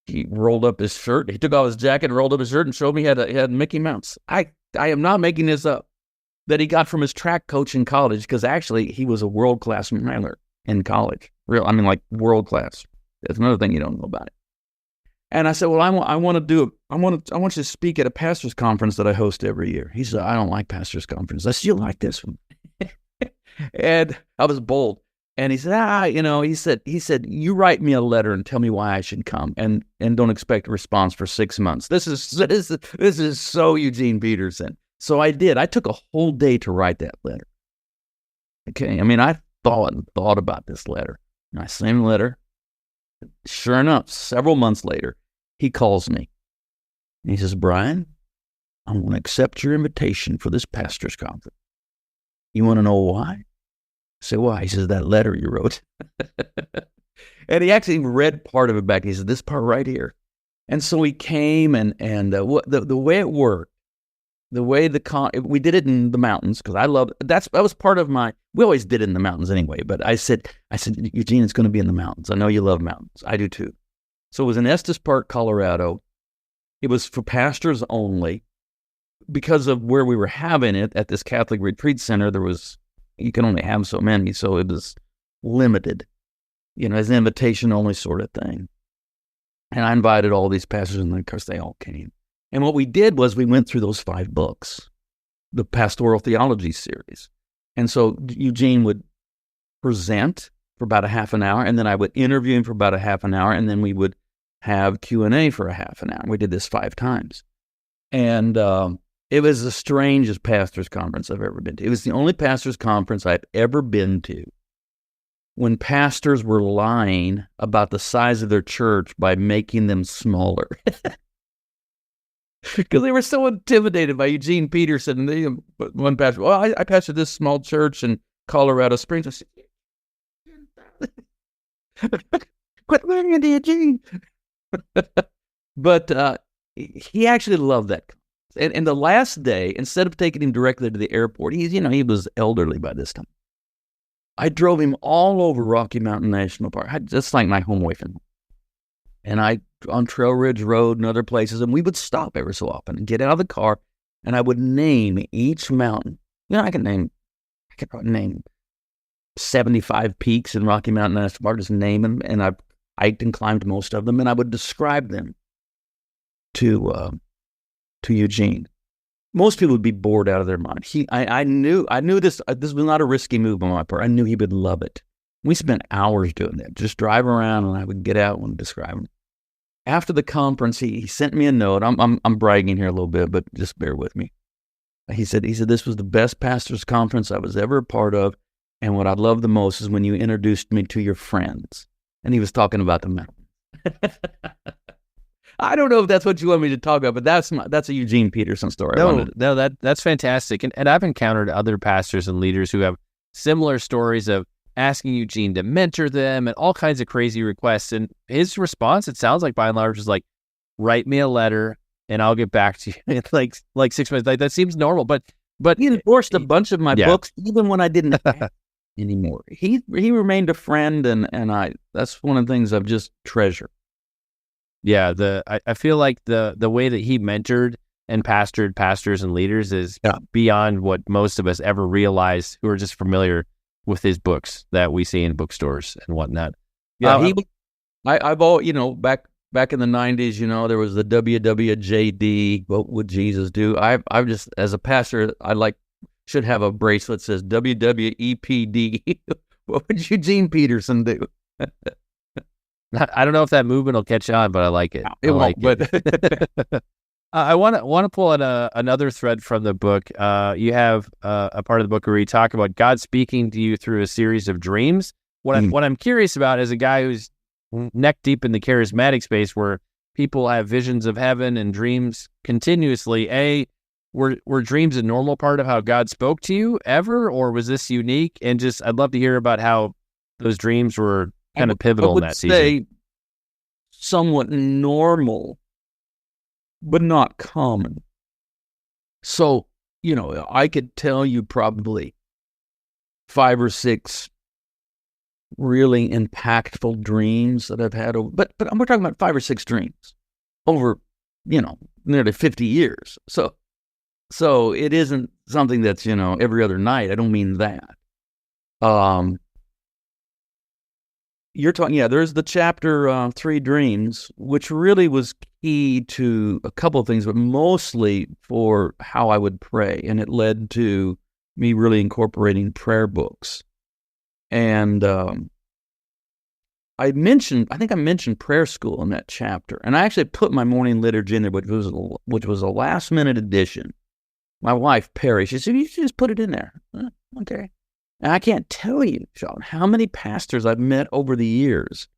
he rolled up his shirt. He took off his jacket and rolled up his shirt and showed me he had Mickey Mouse. I am not making this up. That he got from his track coach in college, because actually he was a world-class miler in college. Like world-class. That's another thing you don't know about it. And I said, well, I want you to speak at a pastor's conference that I host every year. He said, I don't like pastor's conferences. I said, you like this one. And I was bold. And he said, he said, you write me a letter and tell me why I should come, and don't expect a response for 6 months. This is so Eugene Peterson. So I did. I took a whole day to write that letter. Okay. I thought about this letter. And I sent him a letter. Sure enough, several months later, he calls me. And he says, Brian, I want to accept your invitation for this pastor's conference. You want to know why? I said, why? He says, that letter you wrote. And he actually read part of it back. He said, this part right here. And so he came, and the way it worked, the way we did it in the mountains, because I loved that was part of we always did it in the mountains anyway, but I said, Eugene, it's going to be in the mountains. I know you love mountains. I do too. So it was in Estes Park, Colorado. It was for pastors only. Because of where we were having it at this Catholic retreat center, you can only have so many, so it was limited, as an invitation only sort of thing. And I invited all these pastors, and of course they all came. And what we did was we went through those 5 books, the pastoral theology series. And so Eugene would present for about a half an hour, and then I would interview him for about a half an hour, and then we would have Q&A for a half an hour. We did this 5 times. And it was the strangest pastor's conference I've ever been to. It was the only pastor's conference I've ever been to when pastors were lying about the size of their church by making them smaller. Because they were so intimidated by Eugene Peterson. And one pastor, well, I pastored this small church in Colorado Springs. I said, quit learning to Eugene. But he actually loved that. And the last day, instead of taking him directly to the airport, he was elderly by this time. I drove him all over Rocky Mountain National Park. That's like my home away from home. And on Trail Ridge Road and other places, and we would stop every so often and get out of the car, and I would name each mountain. I could probably name 75 peaks in Rocky Mountain National Park, just name them, and I hiked and climbed most of them, and I would describe them to Eugene. Most people would be bored out of their mind. I knew this was not a risky move on my part. I knew he would love it. We spent hours doing that, just drive around, and I would get out and describe them. After the conference, he sent me a note. I'm bragging here a little bit, but just bear with me. He said, this was the best pastor's conference I was ever a part of, and what I loved the most is when you introduced me to your friends. And he was talking about the mountain. I don't know if that's what you want me to talk about, but that's a Eugene Peterson story. No, that's fantastic. And I've encountered other pastors and leaders who have similar stories of asking Eugene to mentor them and all kinds of crazy requests. And his response, it sounds like by and large, is like, write me a letter and I'll get back to you in like 6 months. Like that seems normal, but he endorsed a bunch of my books even when I didn't have anymore. He remained a friend, and that's one of the things I've just treasured. Yeah, I feel like the way that he mentored and pastored pastors and leaders is beyond what most of us ever realize who are just familiar with his books that we see in bookstores and whatnot. Yeah, I've all back in the 90s, there was the WWJD. What would Jesus do? I've just, as a pastor, should have a bracelet that says WWEPD. What would Eugene Peterson do? I don't know if that movement will catch on, but I like it. It won't. But I want to pull out another thread from the book. You have a part of the book where you talk about God speaking to you through a series of dreams. What I'm curious about as a guy who's neck deep in the charismatic space, where people have visions of heaven and dreams continuously. Were dreams a normal part of how God spoke to you ever, or was this unique? And just, I'd love to hear about how those dreams were kind of pivotal in that season. I would say somewhat normal, but not common. So, I could tell you probably 5 or 6 really impactful dreams that I've had over, but we're talking about 5 or 6 dreams over, nearly 50 years. So it isn't something that's, every other night. I don't mean that. You're talking, there's the chapter 3 dreams, which really was key to a couple of things, but mostly for how I would pray. And it led to me really incorporating prayer books. And I think I mentioned prayer school in that chapter. And I actually put my morning liturgy in there, which was a last minute addition. My wife, Perry, she said, you should just put it in there. Okay. And I can't tell you, Shaun, how many pastors I've met over the years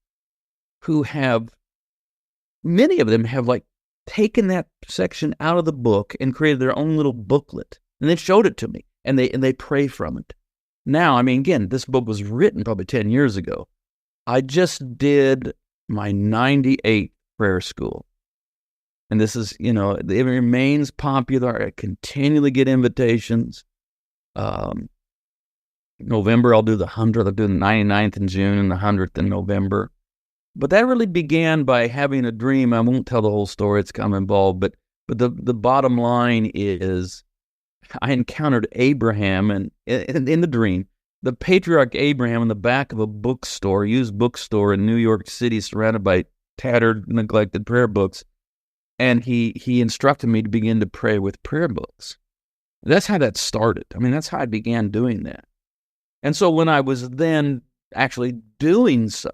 who many of them have taken that section out of the book and created their own little booklet. And they've showed it to me, and they pray from it. Now, again, this book was written probably 10 years ago. I just did my 98th prayer school. And this is, it remains popular. I continually get invitations. November, I'll do the 100th. I'll do the 99th in June and the 100th in November. But that really began by having a dream. I won't tell the whole story. It's kind of involved. But the bottom line is I encountered Abraham and in the dream, the patriarch Abraham in the back of a used bookstore in New York City, surrounded by tattered, neglected prayer books. And he instructed me to begin to pray with prayer books. That's how that started. That's how I began doing that. And so when I was then actually doing so,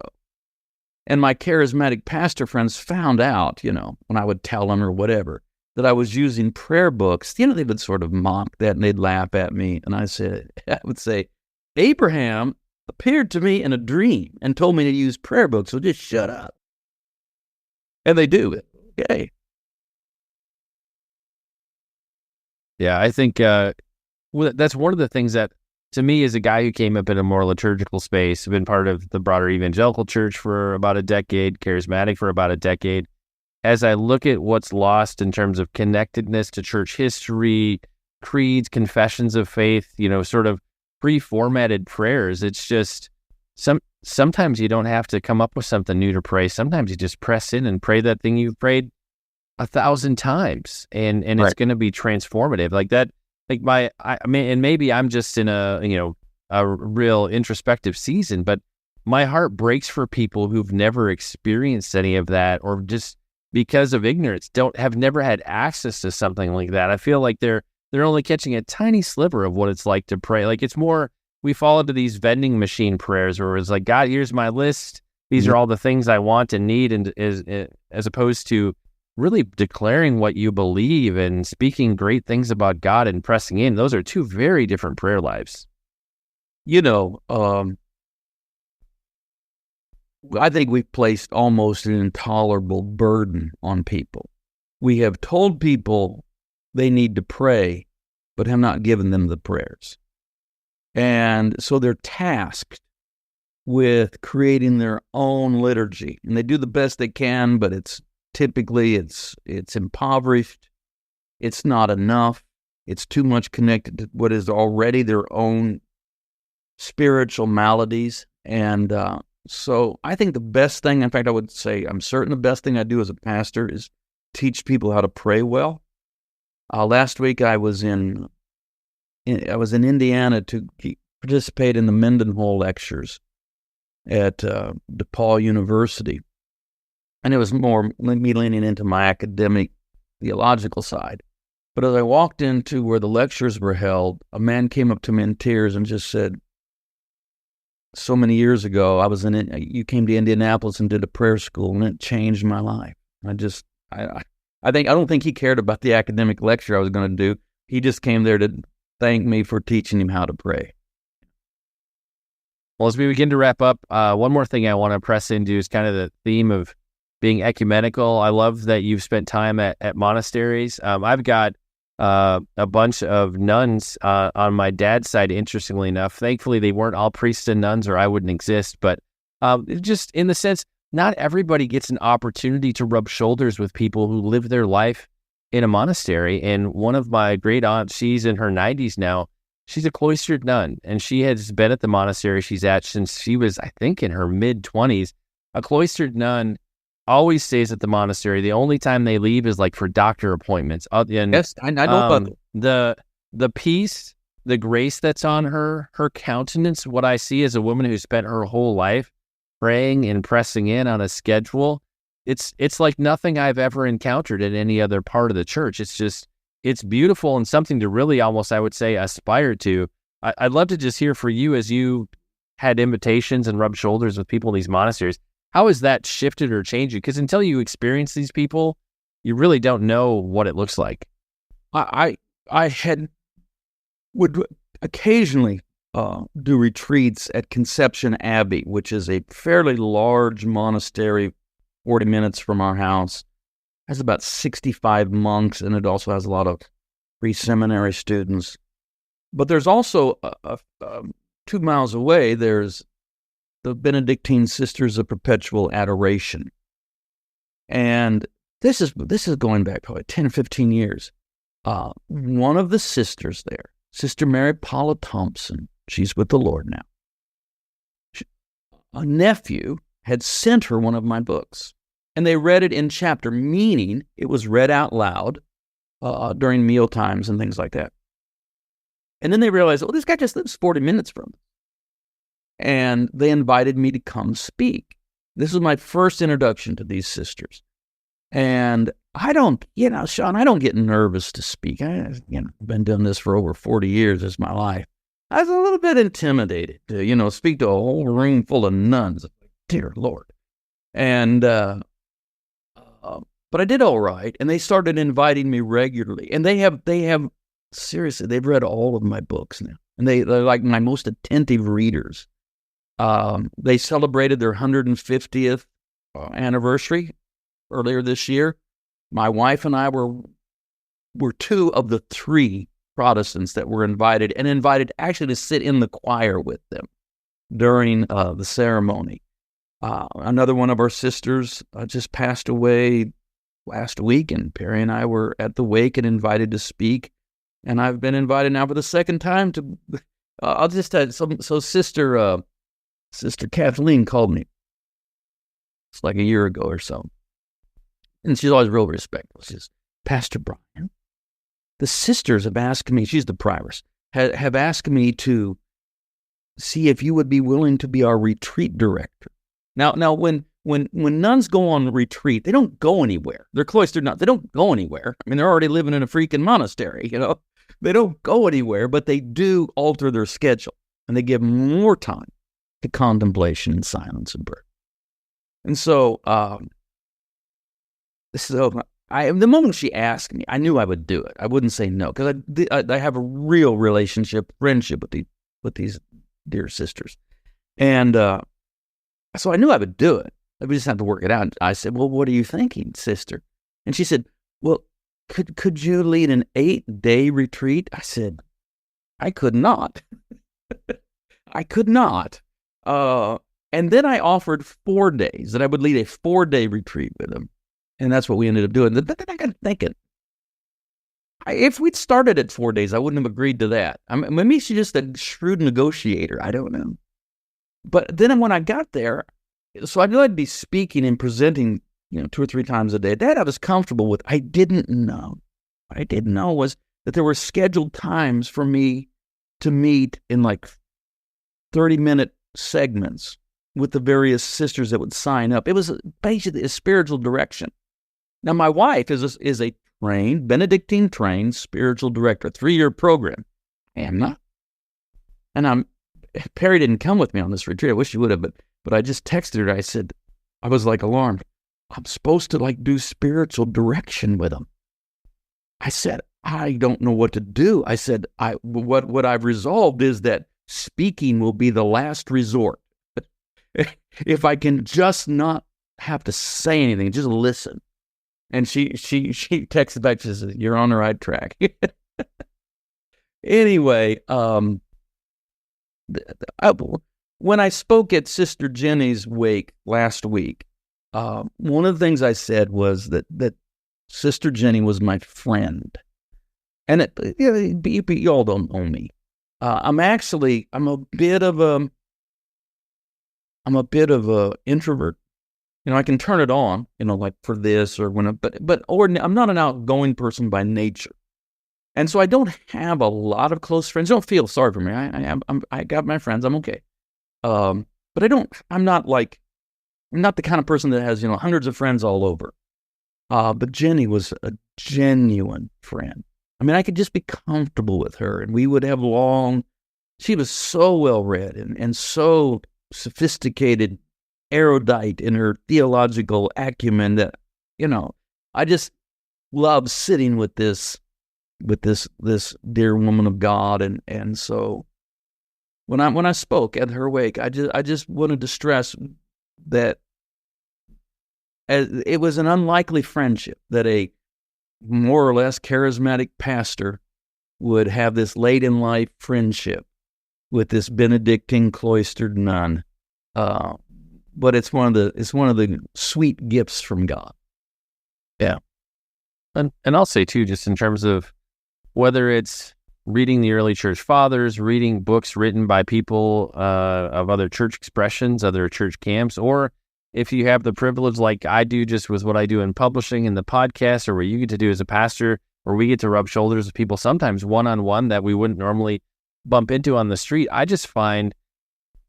and my charismatic pastor friends found out, when I would tell them or whatever, that I was using prayer books, they would sort of mock that and they'd laugh at me. And I would say, Abraham appeared to me in a dream and told me to use prayer books, so just shut up. And they do it. Okay. Yeah, I think that's one of the things that, to me, as a guy who came up in a more liturgical space, been part of the broader evangelical church for about a decade, charismatic for about a decade, as I look at what's lost in terms of connectedness to church history, creeds, confessions of faith, sort of pre-formatted prayers, it's just sometimes you don't have to come up with something new to pray. Sometimes you just press in and pray that thing you've prayed 1,000 times, and right. It's going to be transformative like that. And maybe I'm just in a real introspective season, but my heart breaks for people who've never experienced any of that, or just because of ignorance have never had access to something like that. I feel like they're only catching a tiny sliver of what it's like to pray. Like, it's more, we fall into these vending machine prayers where it's like, God, here's my list. These are all the things I want and need, and as opposed to really declaring what you believe and speaking great things about God and pressing in. Those are two very different prayer lives. I think we've placed almost an intolerable burden on people. We have told people they need to pray, but have not given them the prayers. And so they're tasked with creating their own liturgy. And they do the best they can, but it's impoverished. It's not enough. It's too much connected to what is already their own spiritual maladies. And so I think the best thing, in fact, I would say, I'm certain the best thing I do as a pastor is teach people how to pray well. Last week I was in Indiana to participate in the Mendenhall lectures at DePaul University. And it was more me leaning into my academic theological side. But as I walked into where the lectures were held, a man came up to me in tears and just said, so many years ago, you came to Indianapolis and did a prayer school, and it changed my life. I don't think he cared about the academic lecture I was going to do. He just came there to thank me for teaching him how to pray. Well, as we begin to wrap up, one more thing I want to press into is kind of the theme of being ecumenical. I love that you've spent time at monasteries. I've got a bunch of nuns on my dad's side, interestingly enough. Thankfully, they weren't all priests and nuns, or I wouldn't exist. But just in the sense, not everybody gets an opportunity to rub shoulders with people who live their life in a monastery. And one of my great aunts, she's in her 90s now. She's a cloistered nun, and she has been at the monastery she's at since she was, I think, in her mid-20s. A cloistered nun always stays at the monastery. The only time they leave is like for doctor appointments. Yes, I know about the peace, the grace that's on her countenance, what I see as a woman who spent her whole life praying and pressing in on a schedule. It's like nothing I've ever encountered in any other part of the church. It's beautiful and something to really almost, I would say, aspire to. I'd love to just hear for you, as you had invitations and rubbed shoulders with people in these monasteries, how has that shifted or changed you? Because until you experience these people, you really don't know what it looks like. I would occasionally do retreats at Conception Abbey, which is a fairly large monastery, 40 minutes from our house. It has about 65 monks, and it also has a lot of pre-seminary students. But there's also 2 miles away, there's the Benedictine Sisters of Perpetual Adoration. And this is going back probably 10, 15 years. One of the sisters there, Sister Mary Paula Thompson, she's with the Lord now. A nephew had sent her one of my books, and they read it in chapter, meaning it was read out loud during meal times and things like that. And then they realized, this guy just lives 40 minutes from us. And they invited me to come speak. This was my first introduction to these sisters. And I don't, Shaun, I don't get nervous to speak. I've been doing this for over 40 years as my life. I was a little bit intimidated to, speak to a whole room full of nuns. Dear Lord. And, but I did all right. And they started inviting me regularly. And they have seriously, they've read all of my books now. And they're like my most attentive readers. They celebrated their 150th anniversary earlier this year. My wife and I were 2 of the 3 Protestants that were invited actually to sit in the choir with them during the ceremony. Another one of our sisters just passed away last week, and Perry and I were at the wake and invited to speak. And I've been invited now for the second time to. I'll just tell you. So Sister Kathleen called me. It's like a year ago or so, and she's always real respectful. She says, "Pastor Brian, the sisters have asked me." She's the prioress. Have asked me to see if you would be willing to be our retreat director. Now, when nuns go on retreat, they don't go anywhere. They're cloistered nuns. They don't go anywhere. I mean, they're already living in a freaking monastery. They don't go anywhere, but they do alter their schedule, and they give more time to contemplation and silence and prayer. And so, the moment she asked me, I knew I would do it. I wouldn't say no, because I have a real friendship with these dear sisters. And So I knew I would do it. We just had to work it out. I said, well, what are you thinking, sister? And she said, well, could you lead an 8-day retreat? I said, I could not. I could not. And then I offered 4 days, that I would lead a 4-day retreat with them. And that's what we ended up doing. But then I got thinking, if we'd started at 4 days, I wouldn't have agreed to that. Maybe she's just a shrewd negotiator. I don't know. But then when I got there, so I knew I'd be speaking and presenting, 2 or 3 times a day. That I was comfortable with. I didn't know. What I didn't know was that there were scheduled times for me to meet in like 30-minute segments with the various sisters that would sign up. It was basically a spiritual direction. Now, my wife is a trained, Benedictine trained spiritual director, 3-year program. I am not. And Perry didn't come with me on this retreat. I wish he would have, but I just texted her. I said, I was like alarmed. I'm supposed to like do spiritual direction with them. I said, I don't know what to do. I said, what I've resolved is that speaking will be the last resort. If I can just not have to say anything, just listen. And she texted back, she says, you're on the right track. Anyway, when I spoke at Sister Jenny's wake last week, one of the things I said was that Sister Jenny was my friend. And you all don't know me. I'm a bit of a introvert. I can turn it on, like for this or when, I'm not an outgoing person by nature. And so I don't have a lot of close friends. Don't feel sorry for me. I got my friends. I'm okay. But I'm not the kind of person that has, hundreds of friends all over. But Jenny was a genuine friend. I mean, I could just be comfortable with her, and we would have she was so well read and so sophisticated, erudite in her theological acumen that, I just love sitting with this dear woman of God. And so when I spoke at her wake, I just wanted to stress that it was an unlikely friendship that a more or less charismatic pastor would have this late in life friendship with this Benedictine cloistered nun. But it's one of the sweet gifts from God. Yeah. And I'll say too, just in terms of whether it's reading the early church fathers, reading books written by people of other church expressions, other church camps, or if you have the privilege like I do just with what I do in publishing and the podcast, or what you get to do as a pastor, or we get to rub shoulders with people sometimes one-on-one that we wouldn't normally bump into on the street, I just find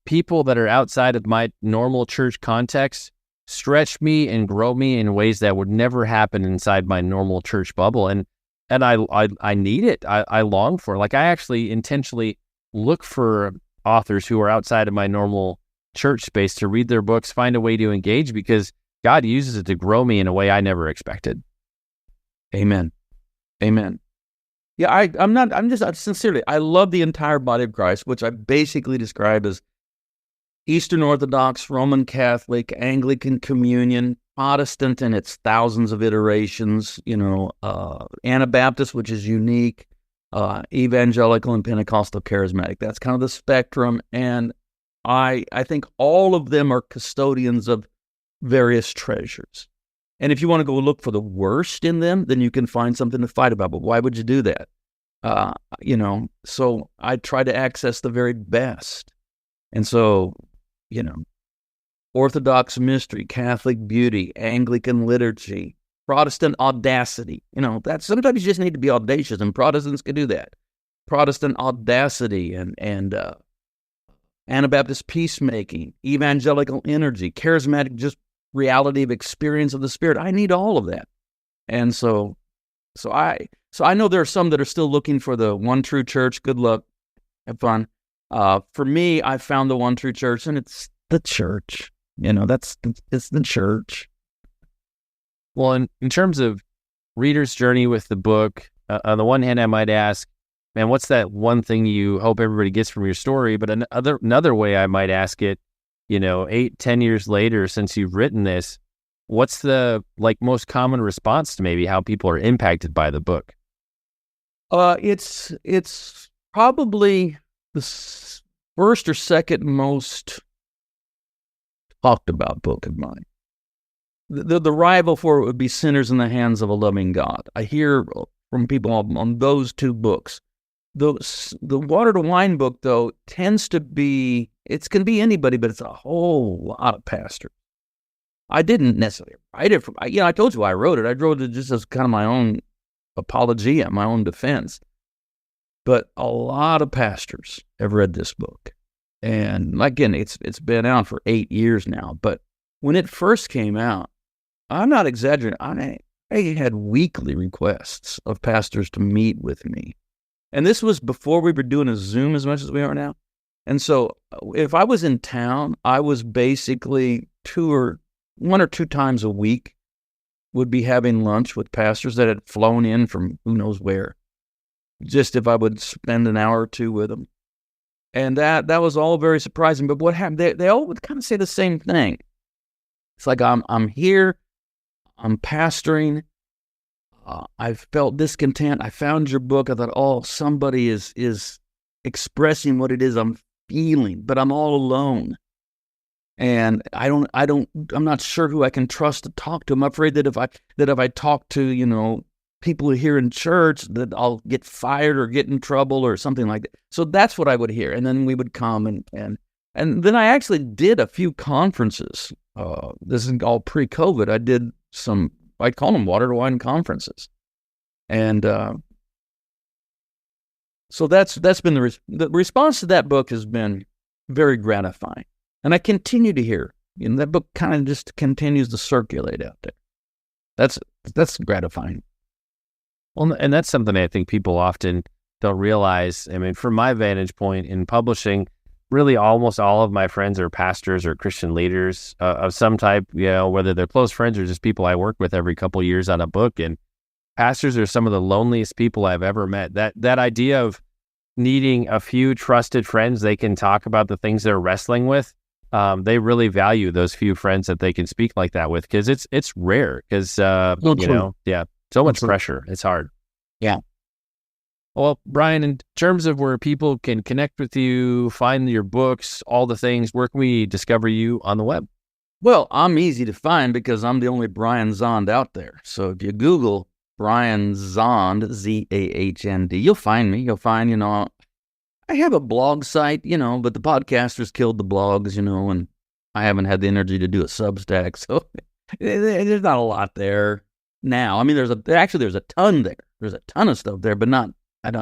people that are outside of my normal church context stretch me and grow me in ways that would never happen inside my normal church bubble. And I need it. I long for it. Like, I actually intentionally look for authors who are outside of my normal church space to read their books, find a way to engage, because God uses it to grow me in a way I never expected. Amen. Amen. Yeah, sincerely, I love the entire body of Christ, which I basically describe as Eastern Orthodox, Roman Catholic, Anglican Communion, Protestant in its thousands of iterations, Anabaptist, which is unique, Evangelical and Pentecostal Charismatic. That's kind of the spectrum. And I think all of them are custodians of various treasures. And if you want to go look for the worst in them, then you can find something to fight about. But why would you do that? So I try to access the very best. And so, Orthodox mystery, Catholic beauty, Anglican liturgy, Protestant audacity. That sometimes you just need to be audacious, and Protestants can do that. Protestant audacity and Anabaptist peacemaking, evangelical energy, charismatic just reality of experience of the Spirit. I need all of that. And so I know there are some that are still looking for the one true church. Good luck. Have fun. For me, I found the one true church, and it's the church. It's the church. Well, in terms of reader's journey with the book, on the one hand, I might ask, man, what's that one thing you hope everybody gets from your story? But another way I might ask it 8-10 years later since you've written this, what's the most common response to maybe how people are impacted by the book? It's probably the first or second most talked about book of mine. The rival for it would be Sinners in the Hands of a Loving God. I hear from people on those two books. The Water to Wine book, though, tends to be, it can be anybody, but it's a whole lot of pastors. I didn't necessarily write it. I told you why I wrote it. I wrote it just as kind of my own apologia, my own defense. But a lot of pastors have read this book. And again, it's been out for 8 years now. But when it first came out, I'm not exaggerating. I had weekly requests of pastors to meet with me. And this was before we were doing a Zoom as much as we are now. And so if I was in town, I was basically 1 or 2 times a week would be having lunch with pastors that had flown in from who knows where. Just if I would spend an hour or two with them. And that was all very surprising. But what happened, they all would kind of say the same thing. It's like, I'm here, I'm pastoring, I felt discontent. I found your book. I thought, somebody is expressing what it is I'm feeling, but I'm all alone. And I'm not sure who I can trust to talk to. I'm afraid that if I talk to, people here in church, that I'll get fired or get in trouble or something like that. So that's what I would hear. And then we would come and then I actually did a few conferences. This is all pre-COVID. I did some, I'd call them Water to Wine conferences. And so that's been the response to that book has been very gratifying. And I continue to hear, that book kind of just continues to circulate out there. That's gratifying. Well, and that's something I think people often don't realize. I mean, from my vantage point in publishing, really almost all of my friends are pastors or Christian leaders of some type, whether they're close friends or just people I work with every couple of years on a book. And pastors are some of the loneliest people I've ever met. That idea of needing a few trusted friends they can talk about the things they're wrestling with, they really value those few friends that they can speak like that with, because it's rare, because, so much pressure. It's hard. Yeah. Well, Brian, in terms of where people can connect with you, find your books, all the things, where can we discover you on the web? Well, I'm easy to find because I'm the only Brian Zahnd out there. So if you Google Brian Zahnd, Zahnd, you'll find me. You'll find, I have a blog site, but the podcasters killed the blogs, and I haven't had the energy to do a Substack. So there's not a lot there now. I mean, there's a ton there. There's a ton of stuff there, but I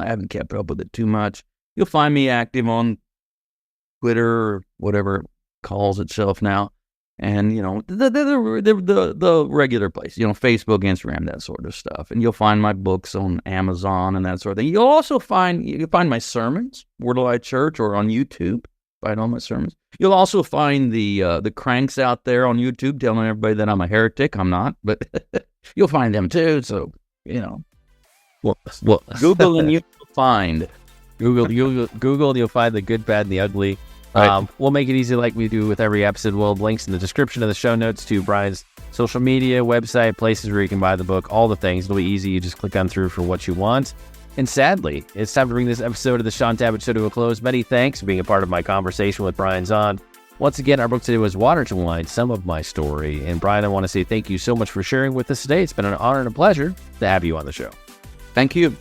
haven't kept up with it too much. You'll find me active on Twitter or whatever it calls itself now. And, the regular place, Facebook, Instagram, that sort of stuff. And you'll find my books on Amazon and that sort of thing. You'll also find my sermons, Word of Life Church, or on YouTube. Find all my sermons. You'll also find the cranks out there on YouTube telling everybody that I'm a heretic. I'm not, but you'll find them too. So, well, Google and you'll find. Google, you'll find the good, bad, and the ugly. Right. We'll make it easy like we do with every episode. We'll have links in the description of the show notes to Brian's social media, website, places where you can buy the book, all the things. It'll be easy. You just click on through for what you want. And sadly, it's time to bring this episode of the Shaun Tabatt Show to a close. Many thanks for being a part of my conversation with Brian Zahnd. Once again, our book today was Water to Wine, Some of My Story. And Brian, I want to say thank you so much for sharing with us today. It's been an honor and a pleasure to have you on the show. Thank you.